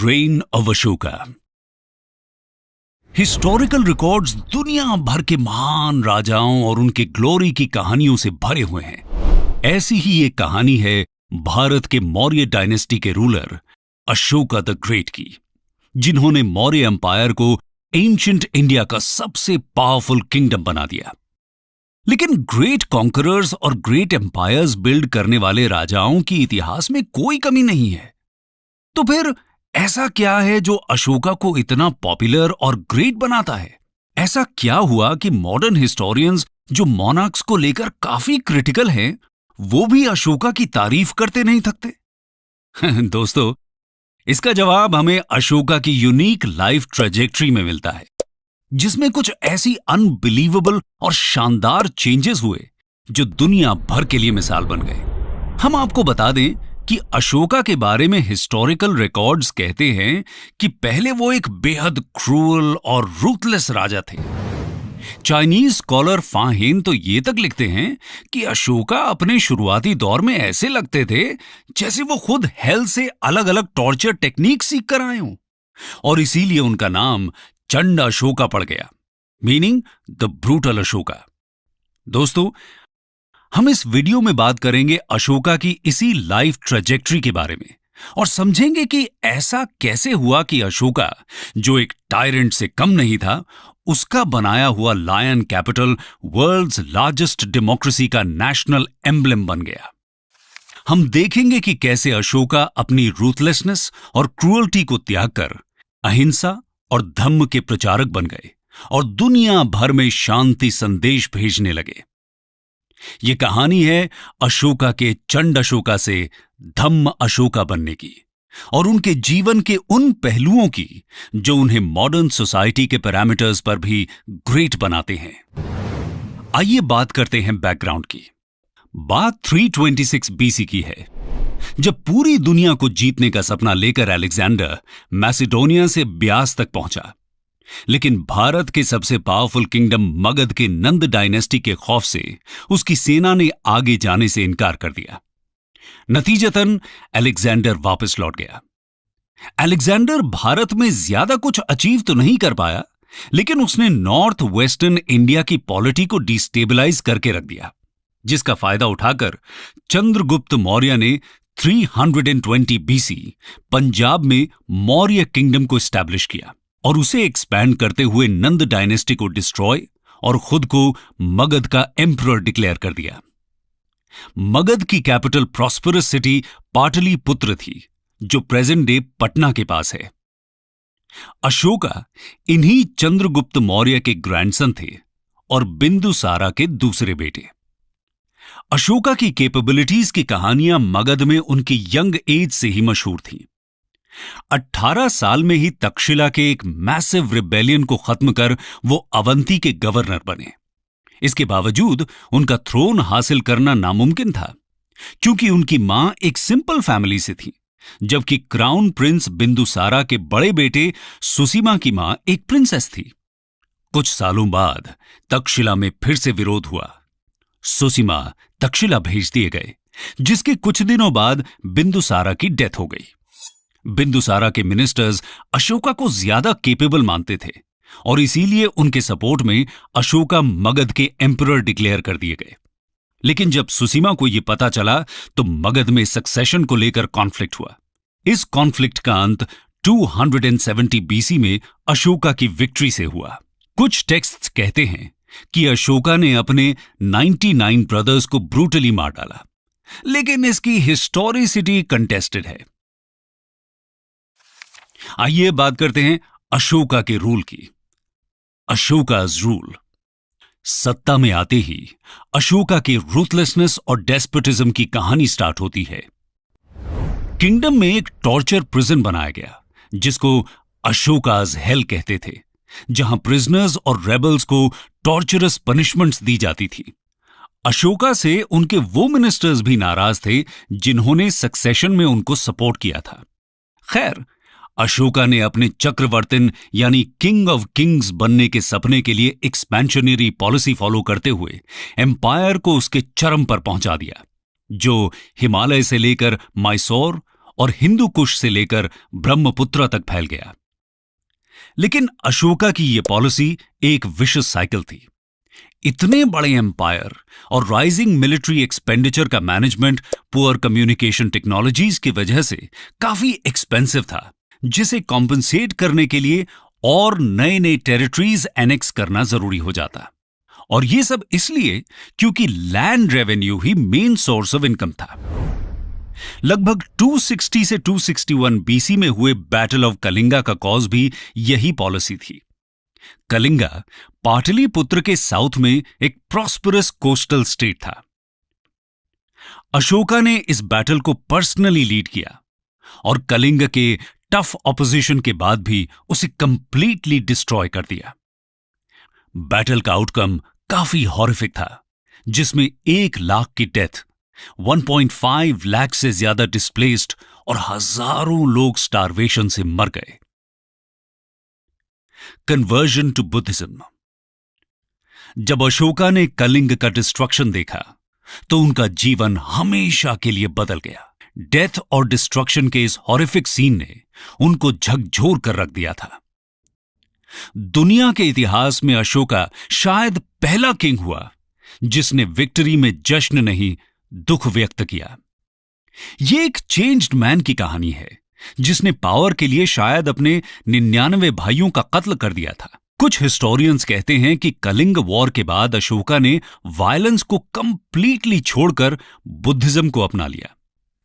Rain of Ashoka. Historical records दुनिया भर के महान राजाओं और उनके ग्लोरी की कहानियों से भरे हुए हैं। ऐसी ही एक कहानी है भारत के मौर्य डायनेस्टी के रूलर अशोका द ग्रेट की, जिन्होंने मौर्य एम्पायर को एंशिएंट इंडिया का सबसे पावरफुल किंगडम बना दिया। लेकिन ग्रेट कॉन्करर्स और ग्रेट एम्पायर्स बिल्ड करने वाले राजाओं की इतिहास में कोई कमी नहीं है। तो फिर ऐसा क्या है जो अशोका को इतना पॉपुलर और ग्रेट बनाता है? ऐसा क्या हुआ कि मॉडर्न हिस्टोरियंस जो मोनार्क्स को लेकर काफी क्रिटिकल हैं, वो भी अशोका की तारीफ करते नहीं थकते? दोस्तों, इसका जवाब हमें अशोका की यूनिक लाइफ ट्रेजेक्ट्री में मिलता है, जिसमें कुछ ऐसी अनबिलीवेबल और शानदार चेंजेस हुए जो दुनिया भर के लिए मिसाल बन गए। हम आपको बता दें कि अशोका के बारे में हिस्टोरिकल रिकॉर्ड्स कहते हैं कि पहले वो एक बेहद क्रूअल और रूथलेस राजा थे। चाइनीज स्कॉलर फा हेन तो ये तक लिखते हैं कि अशोका अपने शुरुआती दौर में ऐसे लगते थे जैसे वो खुद हेल से अलग अलग टॉर्चर टेक्निक सीख कर आए हों, और इसीलिए उनका नाम चंड अशोका पड़ गया, मीनिंग द ब्रूटल अशोका। दोस्तों, हम इस वीडियो में बात करेंगे अशोका की इसी लाइफ ट्रेजेक्ट्री के बारे में और समझेंगे कि ऐसा कैसे हुआ कि अशोका, जो एक टायरेंट से कम नहीं था, उसका बनाया हुआ lion capital world's largest democracy का नेशनल एम्ब्लेम बन गया। हम देखेंगे कि कैसे अशोका अपनी रूथलेसनेस और क्रूअल्टी को त्याग कर अहिंसा और धम्म के प्रचारक बन गए और दुनिया भर में शांति संदेश भेजने लगे। ये कहानी है अशोका के चंड अशोका से धम्म अशोका बनने की और उनके जीवन के उन पहलुओं की जो उन्हें मॉडर्न सोसाइटी के पैरामीटर्स पर भी ग्रेट बनाते हैं। आइए बात करते हैं बैकग्राउंड की। बात 326 बीसी की है, जब पूरी दुनिया को जीतने का सपना लेकर अलेक्जेंडर मैसिडोनिया से ब्यास तक पहुंचा। लेकिन भारत के सबसे पावरफुल किंगडम मगध के नंद डायनेस्टी के खौफ से उसकी सेना ने आगे जाने से इनकार कर दिया। नतीजतन अलेक्जेंडर वापस लौट गया। अलेक्जेंडर भारत में ज्यादा कुछ अचीव तो नहीं कर पाया, लेकिन उसने नॉर्थ वेस्टर्न इंडिया की पॉलिटी को डिस्टेबलाइज करके रख दिया, जिसका फायदा उठाकर चंद्रगुप्त मौर्य ने 320 बीसी पंजाब में मौर्य किंगडम को एस्टैब्लिश किया और उसे एक्सपैंड करते हुए नंद डायनेस्टी को डिस्ट्रॉय और खुद को मगध का एम्परर डिक्लेयर कर दिया। मगध की कैपिटल प्रॉस्परस सिटी पाटलिपुत्र थी, जो प्रेजेंट डे पटना के पास है। अशोका इन्हीं चंद्रगुप्त मौर्य के ग्रैंडसन थे और बिंदुसारा के दूसरे बेटे। अशोका की कैपेबिलिटीज की कहानियां मगध में उनकी यंग एज से ही मशहूर थीं। 18 साल में ही तक्षशिला के एक मैसिव रिबेलियन को खत्म कर वो अवंती के गवर्नर बने। इसके बावजूद उनका थ्रोन हासिल करना नामुमकिन था, क्योंकि उनकी मां एक सिंपल फैमिली से थी, जबकि क्राउन प्रिंस बिंदुसारा के बड़े बेटे सुसीमा की मां एक प्रिंसेस थी। कुछ सालों बाद तक्षशिला में फिर से विरोध हुआ। सुसीमा तक्षशिला भेज दिए गए, जिसके कुछ दिनों बाद बिंदुसारा की डेथ हो गई। बिंदुसारा के मिनिस्टर्स अशोका को ज्यादा केपेबल मानते थे और इसीलिए उनके सपोर्ट में अशोका मगध के एम्परर डिक्लेयर कर दिए गए। लेकिन जब सुसीमा को यह पता चला तो मगध में सक्सेशन को लेकर कॉन्फ्लिक्ट हुआ। इस कॉन्फ्लिक्ट का अंत 270 बीसी में अशोका की विक्ट्री से हुआ। कुछ टेक्स्ट्स कहते हैं कि अशोका ने अपने 99 ब्रदर्स को ब्रूटली मार डाला, लेकिन इसकी हिस्टोरिसिटी कंटेस्टेड है। आइए बात करते हैं अशोका के रूल की। अशोका's रूल। सत्ता में आते ही अशोका के रूथलेसनेस और डेस्पोटिज्म की कहानी स्टार्ट होती है। किंगडम में एक टॉर्चर प्रिजन बनाया गया, जिसको अशोका's हेल कहते थे, जहां प्रिजनर्स और रेबल्स को टॉर्चरस पनिशमेंट्स दी जाती थी। अशोका से उनके वो मिनिस्टर्स भी नाराज थे जिन्होंने सक्सेशन में उनको सपोर्ट किया था। खैर, अशोका ने अपने चक्रवर्तिन यानी किंग ऑफ किंग्स बनने के सपने के लिए एक्सपेंशनरी पॉलिसी फॉलो करते हुए एम्पायर को उसके चरम पर पहुंचा दिया, जो हिमालय से लेकर मैसूर और हिंदू कुश से लेकर ब्रह्मपुत्र तक फैल गया। लेकिन अशोका की यह पॉलिसी एक विशेष साइकिल थी। इतने बड़े एम्पायर और राइजिंग मिलिट्री एक्सपेंडिचर का मैनेजमेंट पुअर कम्युनिकेशन टेक्नोलॉजीज की वजह से काफी एक्सपेंसिव था, जिसे कॉम्पनसेट करने के लिए और नए नए टेरिटरीज एनेक्स करना जरूरी हो जाता। और यह सब इसलिए क्योंकि land revenue he main source of income था। लगभग 260 से 261 बीसी में हुए बैटल ऑफ कलिंगा का कॉज भी यही पॉलिसी थी। कलिंगा पाटलिपुत्र के साउथ में एक प्रॉस्परस कोस्टल स्टेट था। अशोका ने इस बैटल को पर्सनली लीड किया और कलिंग के टफ ऑपोजिशन के बाद भी उसे कंप्लीटली डिस्ट्रॉय कर दिया। बैटल का आउटकम काफी हॉरिफिक था, जिसमें 1 लाख की डेथ, 1.5 लाख से ज्यादा डिस्प्लेस्ड और हजारों लोग स्टारवेशन से मर गए। Conversion to Buddhism. जब अशोका ने कलिंग का डिस्ट्रक्शन देखा तो उनका जीवन हमेशा के लिए बदल गया। डेथ और डिस्ट्रक्शन के इस हॉरिफिक सीन ने उनको झकझोर कर रख दिया था। दुनिया के इतिहास में अशोका शायद पहला किंग हुआ जिसने विक्ट्री में जश्न नहीं, दुख व्यक्त किया। यह एक चेंज्ड मैन की कहानी है जिसने पावर के लिए शायद अपने 99 भाइयों का कत्ल कर दिया था। कुछ हिस्टोरियंस कहते हैं कि कलिंग वॉर के बाद अशोका ने वायलेंस को कंप्लीटली छोड़कर बुद्धिज्म को अपना लिया।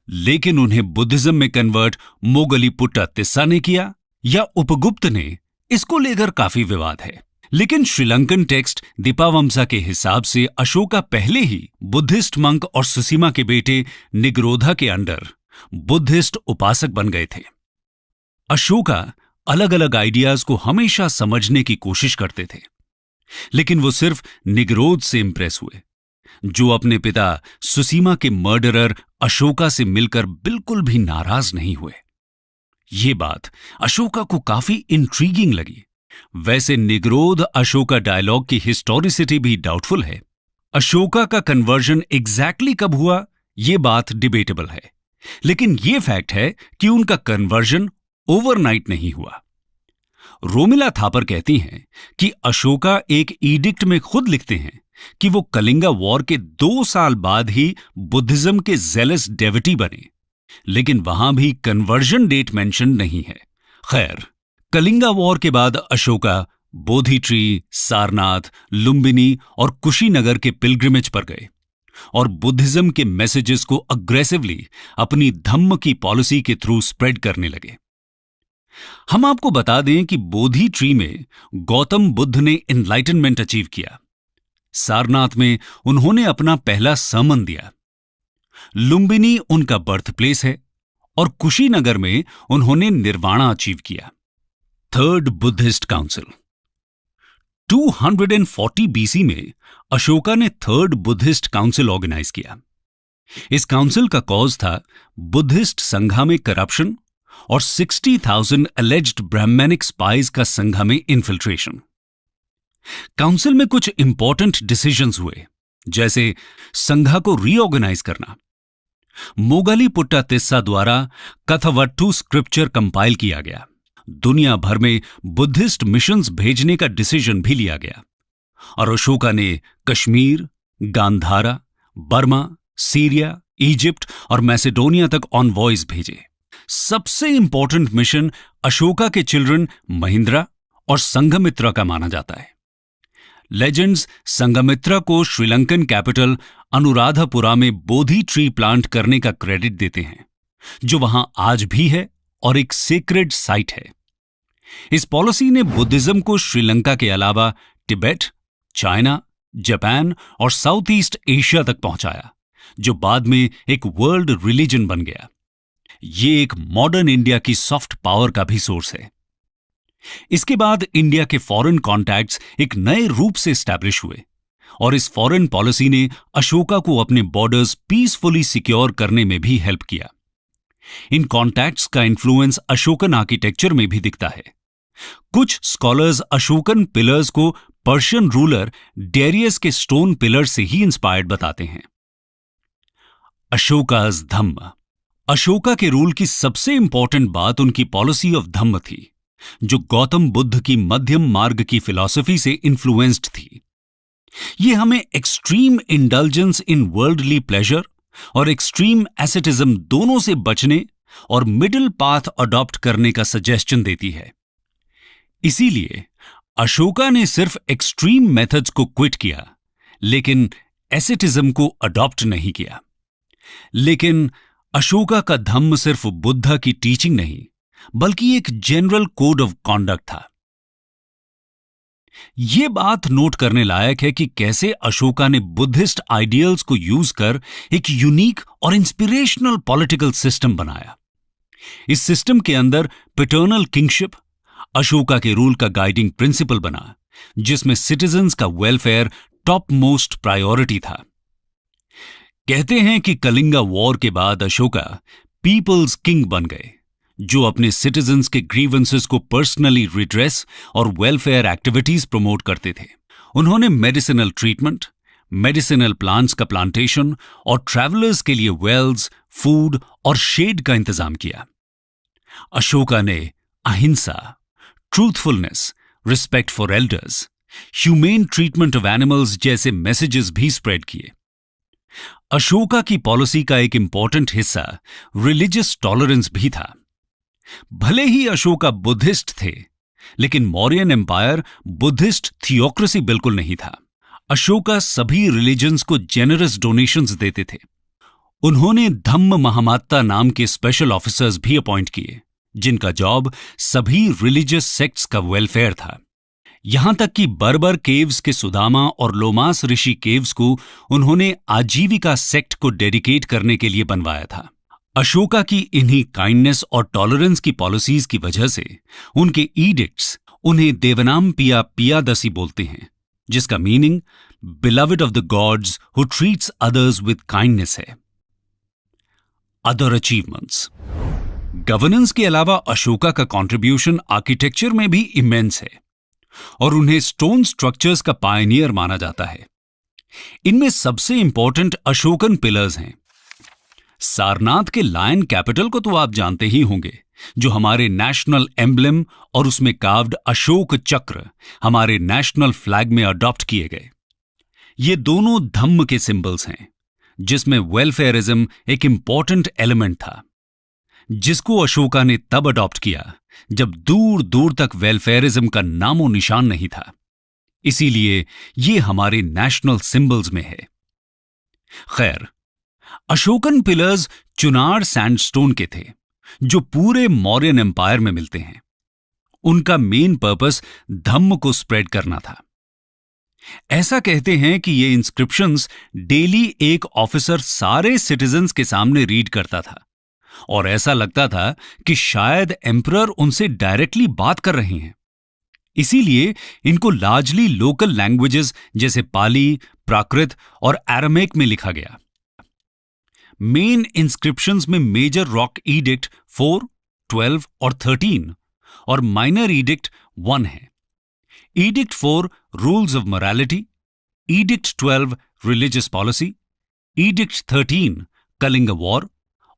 लेकिन उन्हें बुद्धिज्म में कन्वर्ट मोगलीपुट्टा तिस्सा ने किया या उपगुप्त ने, इसको लेकर काफी विवाद है। लेकिन श्रीलंकन टेक्स्ट दीपावमसा के हिसाब से अशोका पहले ही बुद्धिस्ट मंक और सुसीमा के बेटे निग्रोधा के अंडर बुद्धिस्ट उपासक बन गए थे। अशोका अलग अलग आइडियाज को हमेशा समझने की कोशिश करते थे, लेकिन वो सिर्फ निग्रोध से इंप्रेस हुए, जो अपने पिता सुसीमा के मर्डरर अशोका से मिलकर बिल्कुल भी नाराज नहीं हुए। ये बात अशोका को काफी इंट्रीगिंग लगी। वैसे निग्रोध अशोका डायलॉग की हिस्टोरिसिटी भी डाउटफुल है। अशोका का कन्वर्जन एग्जैक्टली कब हुआ, यह बात डिबेटेबल है, लेकिन यह फैक्ट है कि उनका कन्वर्जन ओवरनाइट नहीं हुआ। रोमिला थापर कहती हैं कि अशोका एक एडिक्ट में खुद लिखते हैं कि वो कलिंगा वॉर के 2 साल बाद ही बुद्धिज्म के जेलस डेविटी बने, लेकिन वहां भी कन्वर्जन डेट मेंशन नहीं है। खैर, कलिंगा वॉर के बाद अशोका बोधि ट्री, सारनाथ, लुम्बिनी और कुशीनगर के पिलग्रिमेज पर गए और बुद्धिज्म के मैसेजेस को अग्रेसिवली अपनी धम्म की पॉलिसी के थ्रू स्प्रेड करने लगे। हम आपको बता दें कि बोधि ट्री में गौतम बुद्ध ने एनलाइटनमेंट अचीव किया, सारनाथ में उन्होंने अपना पहला सर्मन दिया, लुम्बिनी उनका बर्थ प्लेस है और कुशीनगर में उन्होंने निर्वाणा अचीव किया। थर्ड बुद्धिस्ट काउंसिल 240 बीसी में अशोका ने थर्ड बुद्धिस्ट काउंसिल ऑर्गेनाइज किया। इस काउंसिल का कॉज था बुद्धिस्ट संघा में करप्शन और 60,000 एलेज्ड ब्राह्मणिक स्पाइज का संघा में इन्फिल्ट्रेशन। काउंसिल में कुछ इंपॉर्टेंट डिसीजंस हुए, जैसे संघा को रीऑर्गेनाइज करना, मोगलीपुट्टा तिस्सा द्वारा कथवट्टू स्क्रिप्चर कंपाइल किया गया, दुनिया भर में बुद्धिस्ट मिशंस भेजने का डिसीजन भी लिया गया और अशोका ने Kashmir, Gandhara, Burma, Syria, Egypt और मैसेडोनिया तक ऑनवॉयज भेजे। सबसे इंपॉर्टेंट मिशन अशोका के चिल्ड्रन महिंद्रा और संघमित्रा का माना जाता है। लेजेंड्स संघमित्रा को श्रीलंकन कैपिटल अनुराधापुरा में बोधि ट्री प्लांट करने का क्रेडिट देते हैं, जो वहां आज भी है और एक सेक्रेड साइट है। इस पॉलिसी ने बुद्धिज्म को श्रीलंका के अलावा तिब्बत, चाइना, जापान और साउथ ईस्ट एशिया तक पहुंचाया, जो बाद में एक वर्ल्ड रिलीजन बन गया। ये एक मॉडर्न इंडिया की सॉफ्ट पावर का भी सोर्स है। इसके बाद इंडिया के फॉरेन कॉन्टैक्ट्स एक नए रूप से एस्टैब्लिश हुए और इस फॉरेन पॉलिसी ने अशोका को अपने बॉर्डर्स पीसफुली सिक्योर करने में भी हेल्प किया। इन कॉन्टैक्ट्स का इन्फ्लुएंस अशोकन आर्किटेक्चर में भी दिखता है। कुछ स्कॉलर्स अशोकन पिलर्स को पर्शियन रूलर डेरियस के स्टोन पिलर से ही इंस्पायर्ड बताते हैं। अशोकाज धम्म अशोका के रूल की सबसे इंपॉर्टेंट बात उनकी पॉलिसी ऑफ धम्म थी, जो गौतम बुद्ध की मध्यम मार्ग की फिलॉसफी से इन्फ्लुएंस्ड थी। यह हमें एक्सट्रीम इंडल्जेंस इन वर्ल्डली प्लेजर और एक्सट्रीम एसेटिज्म दोनों से बचने और मिडिल पाथ अडॉप्ट करने का सजेशन देती है। इसीलिए अशोका ने सिर्फ एक्सट्रीम मेथड्स को क्विट किया, लेकिन एसेटिज्म को अडॉप्ट नहीं किया। लेकिन अशोका का धम्म सिर्फ बुद्धा की टीचिंग नहीं, बल्कि एक जनरल कोड ऑफ कॉन्डक्ट था। यह बात नोट करने लायक है कि कैसे अशोका ने बुद्धिस्ट आइडियल्स को यूज कर एक यूनिक और इंस्पिरेशनल पॉलिटिकल सिस्टम बनाया। इस सिस्टम के अंदर पैटर्नल किंगशिप अशोका के रूल का गाइडिंग प्रिंसिपल बना, जिसमें सिटीजन्स का वेलफेयर टॉप मोस्ट प्रायोरिटी था। कहते हैं कि कलिंगा वॉर के बाद अशोका पीपल्स किंग बन गए, जो अपने सिटीजन्स के ग्रीवेंसेस को पर्सनली रिड्रेस और वेलफेयर एक्टिविटीज प्रमोट करते थे। उन्होंने मेडिसिनल ट्रीटमेंट, मेडिसिनल प्लांट्स का प्लांटेशन और ट्रैवलर्स के लिए वेल्स, फूड और शेड का इंतजाम किया। अशोका ने अहिंसा, truthfulness, respect for elders, humane treatment of animals जैसे मैसेजेस भी स्प्रेड किए। अशोका की पॉलिसी का एक इंपॉर्टेंट हिस्सा रिलीजियस टॉलरेंस भी था। भले ही अशोका बुद्धिस्ट थे, लेकिन मौर्यन एम्पायर बुद्धिस्ट थियोक्रेसी बिल्कुल नहीं था। अशोका सभी रिलीजन्स को जेनरस डोनेशंस देते थे। उन्होंने धम्म महामात्ता नाम के स्पेशल ऑफिसर्स भी अपॉइंट किए, जिनका जॉब सभी रिलीजियस सेक्ट्स का वेलफेयर था। यहां तक कि बर्बर केव्स के सुदामा और लोमास ऋषि केव्स को उन्होंने आजीविका सेक्ट को डेडिकेट करने के लिए बनवाया था। अशोका की इन्हीं काइंडनेस और टॉलरेंस की पॉलिसीज की वजह से उनके ईडिक्ट्स उन्हें देवनाम पिया पियादसी बोलते हैं, जिसका meaning beloved of the gods who treats others with kindness है। Other achievements. गवर्नेंस के अलावा अशोका का कंट्रीब्यूशन आर्किटेक्चर में भी इमेंस है और उन्हें स्टोन स्ट्रक्चर्स का पायनियर माना जाता है। इनमें सबसे इंपॉर्टेंट अशोकन पिलर्स हैं। सारनाथ के लायन कैपिटल को तो आप जानते ही होंगे, जो हमारे नेशनल एम्ब्लेम और उसमें कार्व्ड अशोक चक्र हमारे नेशनल फ्लैग में अडॉप्ट किए गए। ये दोनों धम्म के सिंबल्स हैं, जिसमें वेलफेयरिज्म एक इंपॉर्टेंट एलिमेंट था, जिसको अशोका ने तब अडॉप्ट किया जब दूर दूर तक वेलफेयरिज्म का नामो निशान नहीं था। इसीलिए ये हमारे नेशनल सिंबल्स में है। खैर, अशोकन पिलर्स चुनार सैंडस्टोन के थे, जो पूरे मौर्यन एम्पायर में मिलते हैं। उनका मेन पर्पस धम्म को स्प्रेड करना था। ऐसा कहते हैं कि ये इंस्क्रिप्शंस डेली एक ऑफिसर सारे सिटीजन्स के सामने रीड करता था और ऐसा लगता था कि शायद एम्परर उनसे डायरेक्टली बात कर रहे हैं। इसीलिए इनको लार्जली लोकल लैंग्वेजेस जैसे पाली, प्राकृत और अरामिक में लिखा गया। मेन इंस्क्रिप्शंस में मेजर रॉक ईडिक्ट 4, 12 और 13 और माइनर ईडिक्ट 1 है। Edict 4 rules of morality, edict 12 religious policy, edict 13 Kalinga war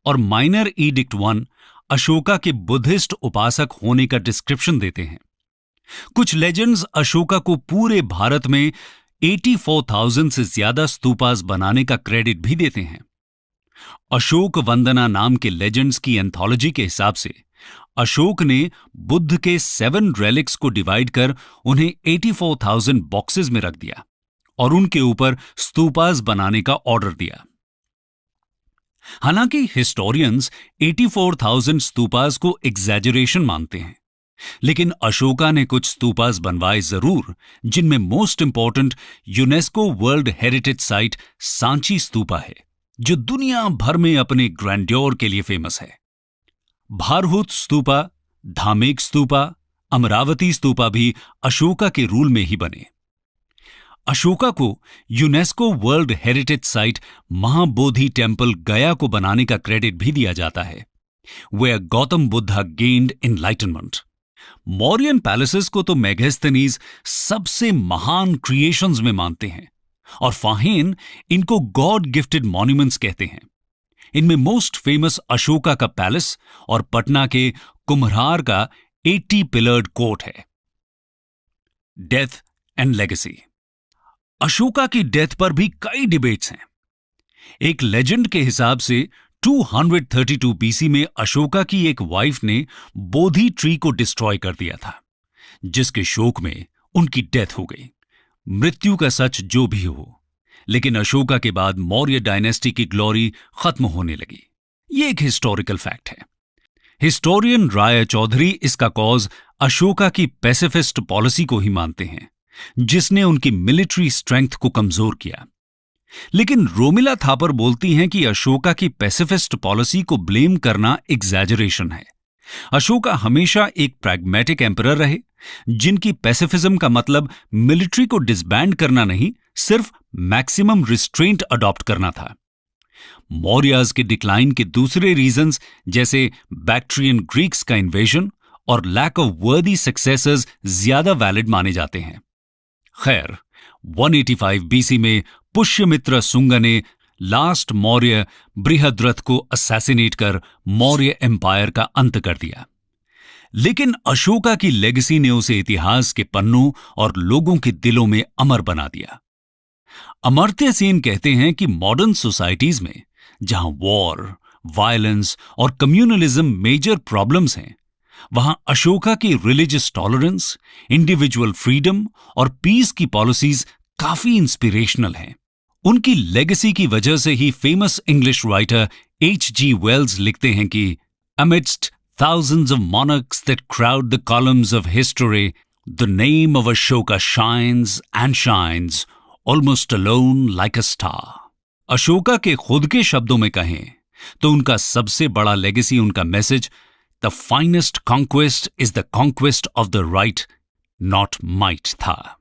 और माइनर ईडिक्ट 1 अशोका के बुद्धिस्ट उपासक होने का डिस्क्रिप्शन देते हैं। कुछ लेजेंड्स अशोका को पूरे भारत में 84,000 से ज्यादा स्तूपास बनाने का क्रेडिट भी देते हैं। अशोक वंदना नाम के लेजेंड्स की एंथोलॉजी के हिसाब से अशोक ने बुद्ध के 7 रेलिक्स को डिवाइड कर उन्हें 84,000 बॉक्सेस में रख दिया और उनके ऊपर स्तूपास बनाने का ऑर्डर दिया। हालांकि हिस्टोरियंस 84,000 स्तूपास को एग्जैजरेशन मानते हैं, लेकिन अशोका ने कुछ स्तूपास बनवाए जरूर, जिनमें most important UNESCO world heritage site Sanchi stupa है, जो दुनिया भर में अपने ग्रैंड्योर के लिए फेमस है। भारहूत स्तूपा, धामेक स्तूपा, अमरावती स्तूपा भी अशोका के रूल में ही बने। अशोका को UNESCO world heritage site Mahabodhi temple Gaya को बनाने का क्रेडिट भी दिया जाता है, where Gautama Buddha gained enlightenment. Mauryan palaces को तो मेगास्थनीज सबसे महान क्रिएशंस में मानते हैं और फाहेन इनको गॉड गिफ्टेड मॉन्यूमेंट्स कहते हैं। इनमें मोस्ट फेमस अशोका का पैलेस और पटना के कुम्हरार का 80 पिलर्ड कोर्ट है। Death and legacy. अशोका की डेथ पर भी कई डिबेट्स हैं। एक लेजेंड के हिसाब से 232 बीसी में अशोका की एक वाइफ ने बोधि ट्री को डिस्ट्रॉय कर दिया था, जिसके शोक में उनकी डेथ हो गई। मृत्यु का सच जो भी हो, लेकिन अशोका के बाद मौर्य डायनेस्टी की ग्लोरी खत्म होने लगी। ये एक हिस्टोरिकल फैक्ट है। हिस्टोरियन राय चौधरी इसका कॉज अशोका की पैसिफिस्ट पॉलिसी को ही मानते हैं, जिसने उनकी मिलिट्री स्ट्रेंथ को कमजोर किया। लेकिन रोमिला थापर बोलती हैं कि अशोका की पैसिफिस्ट पॉलिसी को ब्लेम करना एग्जैजरेशन है। अशोका हमेशा एक प्रैग्मेटिक एम्परर रहे, जिनकी पैसिफिज्म का मतलब मिलिट्री को डिसबैंड करना नहीं, सिर्फ मैक्सिमम रिस्ट्रेंट अडॉप्ट करना था। मौर्याज के डिक्लाइन के दूसरे रीजंस जैसे बैक्ट्रियन ग्रीक्स का इन्वेजन और लैक ऑफ वर्दी सक्सेसर्स ज्यादा वैलिड माने जाते हैं। खैर, 185 बीसी में पुष्यमित्र सुंग ने लास्ट मौर्य बृहद्रथ को असैसिनेट कर मौर्य एम्पायर का अंत कर दिया। लेकिन अशोका की लेगेसी ने उसे इतिहास के पन्नों और लोगों के दिलों में अमर बना दिया। अमर्त्य सेन कहते हैं कि मॉडर्न सोसाइटीज में जहां वॉर, वायलेंस और कम्युनलिज्म मेजर प्रॉब्लम्स हैं, वहां अशोका की रिलीजियस टॉलरेंस, इंडिविजुअल फ्रीडम और पीस की पॉलिसीज काफी इंस्पिरेशनल हैं। उनकी लेगेसी की वजह से ही famous English writer H.G. Wells लिखते हैं कि amidst thousands of monarchs that crowd the columns of history, the name of Ashoka shines and shines almost alone like a star. Ashoka के खुद के शब्दों में कहें तो उनका सबसे बड़ा लेगेसी उनका message the finest conquest is the conquest of the right not might था।